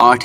8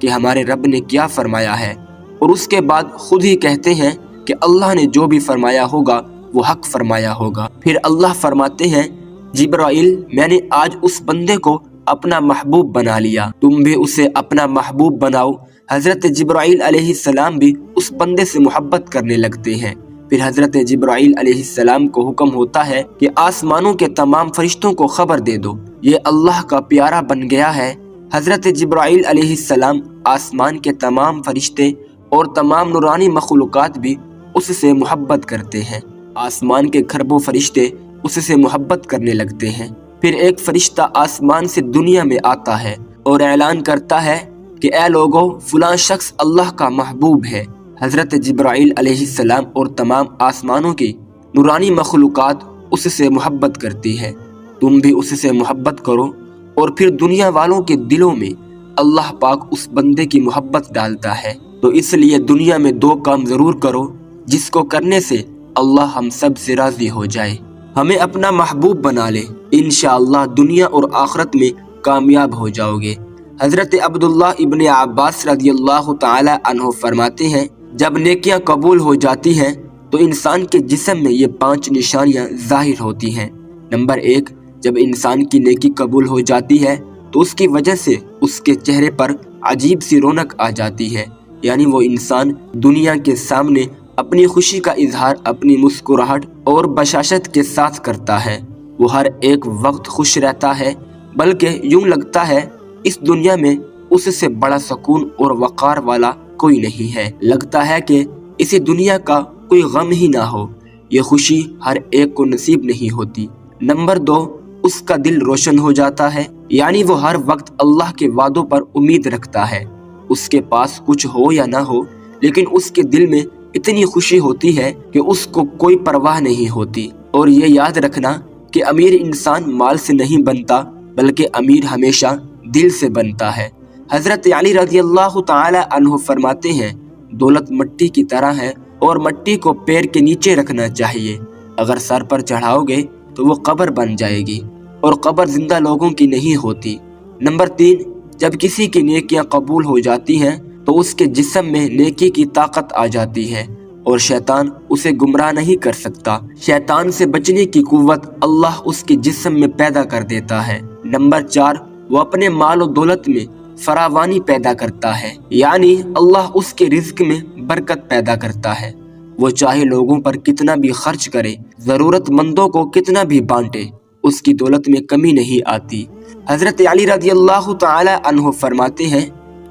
کہ ہمارے رب نے کیا فرمایا ہے، اور اس کے بعد خود ہی کہتے ہیں کہ اللہ نے جو بھی فرمایا ہوگا وہ حق فرمایا ہوگا۔ پھر اللہ فرماتے ہیں جبرائیل میں نے آج اس بندے کو اپنا محبوب بنا لیا، تم بھی اسے اپنا محبوب بناؤ۔ حضرت جبرائیل علیہ السلام بھی اس بندے سے محبت کرنے لگتے ہیں۔ پھر حضرت جبرائیل علیہ السلام کو حکم ہوتا ہے کہ آسمانوں کے تمام فرشتوں کو خبر دے دو، یہ اللہ کا پیارا بن گیا ہے۔ حضرت جبرائیل علیہ السلام آسمان کے تمام فرشتے اور تمام نورانی مخلوقات بھی اس سے محبت کرتے ہیں۔ آسمان کے کھربوں فرشتے اس سے محبت کرنے لگتے ہیں۔ پھر ایک فرشتہ آسمان سے دنیا میں آتا ہے اور اعلان کرتا ہے کہ اے لوگو، فلاں شخص اللہ کا محبوب ہے۔ حضرت جبرائیل علیہ السلام اور تمام آسمانوں کی نورانی مخلوقات اس سے محبت کرتی ہے، تم بھی اس سے محبت کرو۔ اور پھر دنیا والوں کے دلوں میں اللہ پاک اس بندے کی محبت ڈالتا ہے۔ تو اس لیے دنیا میں دو کام ضرور کرو جس کو کرنے سے اللہ ہم سب سے راضی ہو جائے، ہمیں اپنا محبوب بنا لے، انشاءاللہ دنیا اور آخرت میں کامیاب ہو جاؤ گے۔ حضرت عبداللہ ابن عباس رضی اللہ تعالی عنہ فرماتے ہیں جب نیکیاں قبول ہو جاتی ہیں تو انسان کے جسم میں یہ 5 نشانیاں ظاہر ہوتی ہیں۔ نمبر 1، جب انسان کی نیکی قبول ہو جاتی ہے تو اس کی وجہ سے اس کے چہرے پر عجیب سی رونق آ جاتی ہے، یعنی وہ انسان دنیا کے سامنے اپنی خوشی کا اظہار اپنی مسکراہٹ اور بشاشت کے ساتھ کرتا ہے، وہ ہر ایک وقت خوش رہتا ہے، بلکہ یوں لگتا ہے اس دنیا میں اس سے بڑا سکون اور وقار والا کوئی نہیں ہے، لگتا ہے کہ اسی دنیا کا کوئی غم ہی نہ ہو۔ یہ خوشی ہر ایک کو نصیب نہیں ہوتی۔ نمبر 2، اس کا دل روشن ہو جاتا ہے، یعنی وہ ہر وقت اللہ کے وعدوں پر امید رکھتا ہے، اس کے پاس کچھ ہو یا نہ ہو لیکن اس کے دل میں اتنی خوشی ہوتی ہے کہ اس کو کوئی پرواہ نہیں ہوتی۔ اور یہ یاد رکھنا کہ امیر انسان مال سے نہیں بنتا بلکہ امیر ہمیشہ دل سے بنتا ہے۔ حضرت علی رضی اللہ تعالی عنہ فرماتے ہیں دولت مٹی کی طرح ہے اور مٹی کو پیر کے نیچے رکھنا چاہیے، اگر سر پر چڑھاؤ گے تو وہ قبر بن جائے گی، اور قبر زندہ لوگوں کی نہیں ہوتی۔ نمبر 3، جب کسی کی نیکیاں قبول ہو جاتی ہیں تو اس کے جسم میں نیکی کی طاقت آ جاتی ہے اور شیطان اسے گمراہ نہیں کر سکتا۔ شیطان سے بچنے کی قوت اللہ اس کے جسم میں پیدا کر دیتا ہے۔ نمبر 4، وہ اپنے مال و دولت میں فراوانی پیدا کرتا ہے، یعنی اللہ اس کے رزق میں برکت پیدا کرتا ہے، وہ چاہے لوگوں پر کتنا بھی خرچ کرے، ضرورت مندوں کو کتنا بھی بانٹے، اس کی دولت میں کمی نہیں آتی۔ حضرت علی رضی اللہ تعالی عنہ فرماتے ہیں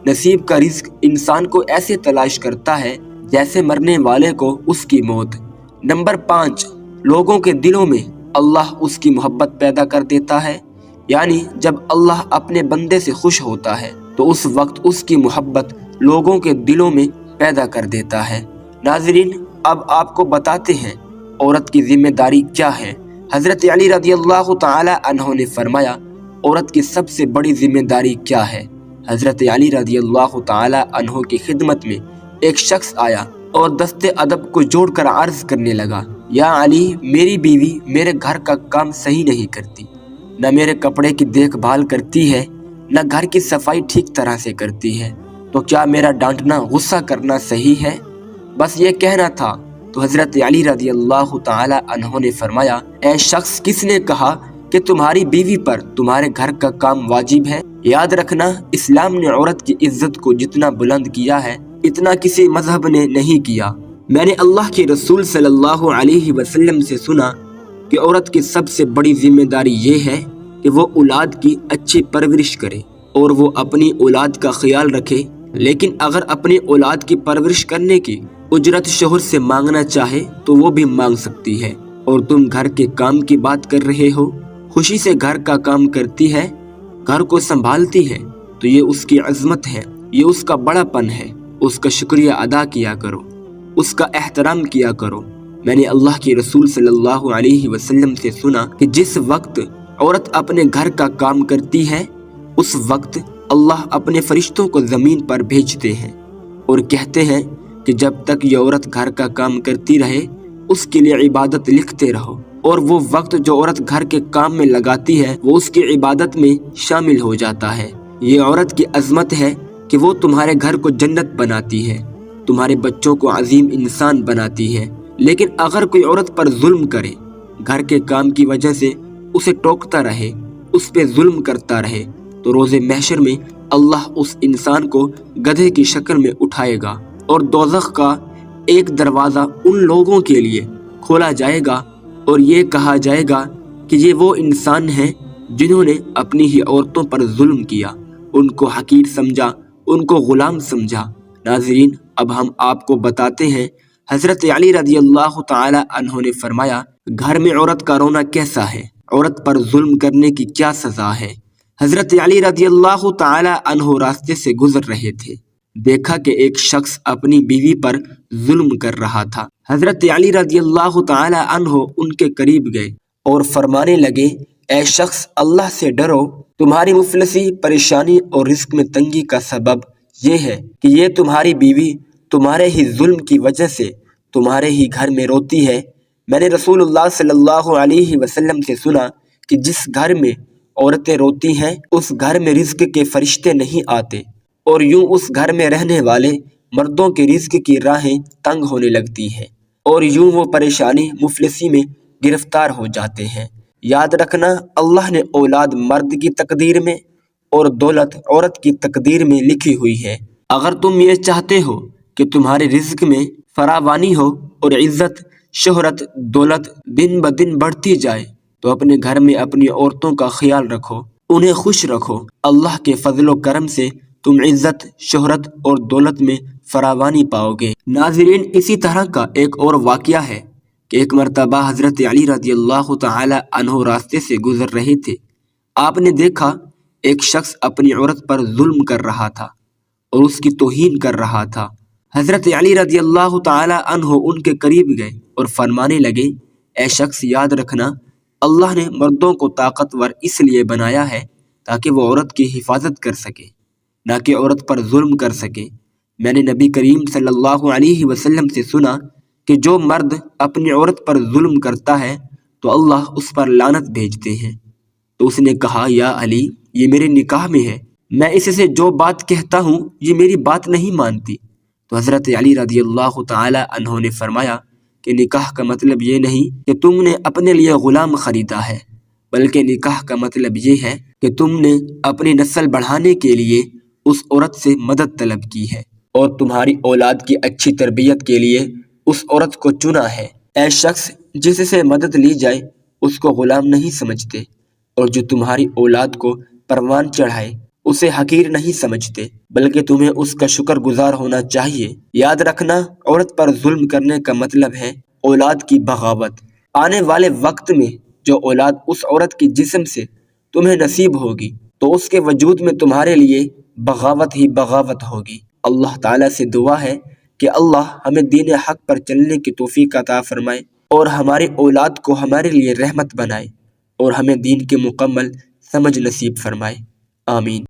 نصیب کا رزق انسان کو ایسے تلاش کرتا ہے جیسے مرنے والے کو اس کی موت۔ نمبر 5، لوگوں کے دلوں میں اللہ اس کی محبت پیدا کر دیتا ہے، یعنی جب اللہ اپنے بندے سے خوش ہوتا ہے تو اس وقت اس کی محبت لوگوں کے دلوں میں پیدا کر دیتا ہے۔ ناظرین، اب آپ کو بتاتے ہیں عورت کی ذمہ داری کیا ہے۔ حضرت علی رضی اللہ تعالی عنہ نے فرمایا عورت کی سب سے بڑی ذمہ داری کیا ہے؟ حضرت علی رضی اللہ تعالی عنہ کی خدمت میں ایک شخص آیا اور دست ادب کو جوڑ کر عرض کرنے لگا، یا علی، میری بیوی میرے گھر کا کام صحیح نہیں کرتی، نہ میرے کپڑے کی دیکھ بھال کرتی ہے، نہ گھر کی صفائی ٹھیک طرح سے کرتی ہے، تو کیا میرا ڈانٹنا غصہ کرنا صحیح ہے؟ بس یہ کہنا تھا تو حضرت علی رضی اللہ تعالی عنہ نے فرمایا، اے شخص، کس نے کہا کہ تمہاری بیوی پر تمہارے گھر کا کام واجب ہے؟ یاد رکھنا، اسلام نے عورت کی عزت کو جتنا بلند کیا ہے اتنا کسی مذہب نے نہیں کیا۔ میں نے اللہ کے رسول صلی اللہ علیہ وسلم سے سنا کہ عورت کی سب سے بڑی ذمہ داری یہ ہے کہ وہ اولاد کی اچھی پرورش کرے اور وہ اپنی اولاد کا خیال رکھے، لیکن اگر اپنی اولاد کی پرورش کرنے کی اجرت شوہر سے مانگنا چاہے تو وہ بھی مانگ سکتی ہے۔ اور تم گھر کے کام کی بات کر رہے ہو، خوشی سے گھر کا کام کرتی ہے، گھر کو سنبھالتی ہے، تو یہ اس کی عظمت ہے، یہ اس کا بڑا پن ہے، اس کا شکریہ ادا کیا کرو، اس کا احترام کیا کرو۔ میں نے اللہ کے رسول صلی اللہ علیہ وسلم سے سنا کہ جس وقت عورت اپنے گھر کا کام کرتی ہے اس وقت اللہ اپنے فرشتوں کو زمین پر بھیجتے ہیں اور کہتے ہیں کہ جب تک یہ عورت گھر کا کام کرتی رہے اس کے لیے عبادت لکھتے رہو، اور وہ وقت جو عورت گھر کے کام میں لگاتی ہے وہ اس کی عبادت میں شامل ہو جاتا ہے۔ یہ عورت کی عظمت ہے کہ وہ تمہارے گھر کو جنت بناتی ہے، تمہارے بچوں کو عظیم انسان بناتی ہے، لیکن اگر کوئی عورت پر ظلم کرے، گھر کے کام کی وجہ سے اسے ٹوکتا رہے، اس پہ ظلم کرتا رہے، تو روز محشر میں اللہ اس انسان کو گدھے کی شکل میں اٹھائے گا اور دوزخ کا ایک دروازہ ان لوگوں کے لیے کھولا جائے گا اور یہ کہا جائے گا کہ یہ وہ انسان ہیں جنہوں نے اپنی ہی عورتوں پر ظلم کیا، ان کو حقیر سمجھا، ان کو غلام سمجھا۔ ناظرین، اب ہم آپ کو بتاتے ہیں حضرت علی رضی اللہ تعالی عنہ نے فرمایا، گھر میں عورت کا رونا کیسا ہے، عورت پر ظلم کرنے کی کیا سزا ہے۔ حضرت علی رضی اللہ تعالی عنہ راستے سے گزر رہے تھے، دیکھا کہ ایک شخص اپنی بیوی پر ظلم کر رہا تھا۔ حضرت علی رضی اللہ تعالی عنہ ان کے قریب گئے اور فرمانے لگے، اے شخص، اللہ سے ڈرو، تمہاری مفلسی، پریشانی اور رزق میں تنگی کا سبب یہ ہے کہ یہ تمہاری بیوی تمہارے ہی ظلم کی وجہ سے تمہارے ہی گھر میں روتی ہے۔ میں نے رسول اللہ صلی اللہ علیہ وسلم سے سنا کہ جس گھر میں عورتیں روتی ہیں اس گھر میں رزق کے فرشتے نہیں آتے، اور یوں اس گھر میں رہنے والے مردوں کے رزق کی راہیں تنگ ہونے لگتی ہیں، اور یوں وہ پریشانی، مفلسی میں گرفتار ہو جاتے ہیں۔ یاد رکھنا، اللہ نے اولاد مرد کی تقدیر میں اور دولت عورت کی تقدیر میں لکھی ہوئی ہے۔ اگر تم یہ چاہتے ہو کہ تمہارے رزق میں فراوانی ہو اور عزت، شہرت، دولت دن بدن بڑھتی جائے تو اپنے گھر میں اپنی عورتوں کا خیال رکھو، انہیں خوش رکھو۔ اللہ کے فضل و کرم سے تم عزت، شہرت اور دولت میں فراوانی پاؤ گے۔ ناظرین، اسی طرح کا ایک اور واقعہ ہے کہ ایک مرتبہ حضرت علی رضی اللہ تعالی عنہ راستے سے گزر رہے تھے۔ آپ نے دیکھا ایک شخص اپنی عورت پر ظلم کر رہا تھا اور اس کی توہین کر رہا تھا۔ حضرت علی رضی اللہ تعالی عنہ ان کے قریب گئے اور فرمانے لگے، اے شخص، یاد رکھنا، اللہ نے مردوں کو طاقتور اس لیے بنایا ہے تاکہ وہ عورت کی حفاظت کر سکے، نہ کہ عورت پر ظلم کر سکے۔ میں نے نبی کریم صلی اللہ علیہ وسلم سے سنا کہ جو مرد اپنی عورت پر ظلم کرتا ہے تو اللہ اس پر لعنت بھیجتے ہیں۔ تو اس نے کہا، یا علی، یہ میرے نکاح میں ہے، میں اس سے جو بات کہتا ہوں یہ میری بات نہیں مانتی۔ تو حضرت علی رضی اللہ تعالی عنہ نے فرمایا کہ نکاح کا مطلب یہ نہیں کہ تم نے اپنے لیے غلام خریدا ہے، بلکہ نکاح کا مطلب یہ ہے کہ تم نے اپنی نسل بڑھانے کے لیے اس عورت سے مدد طلب کی ہے اور تمہاری اولاد کی اچھی تربیت کے لیے اس عورت کو چنا ہے۔ اے شخص، جس سے مدد لی جائے اس کو غلام نہیں سمجھتے، اور جو تمہاری اولاد کو پروان چڑھائے اسے حقیر نہیں سمجھتے، بلکہ تمہیں اس کا شکر گزار ہونا چاہیے۔ یاد رکھنا، عورت پر ظلم کرنے کا مطلب ہے اولاد کی بغاوت۔ آنے والے وقت میں جو اولاد اس عورت کی جسم سے تمہیں نصیب ہوگی تو اس کے وجود میں تمہارے لیے بغاوت ہی بغاوت ہوگی۔ اللہ تعالیٰ سے دعا ہے کہ اللہ ہمیں دین حق پر چلنے کی توفیق عطا فرمائے اور ہماری اولاد کو ہمارے لیے رحمت بنائے اور ہمیں دین کی مکمل سمجھ نصیب فرمائے۔ آمین۔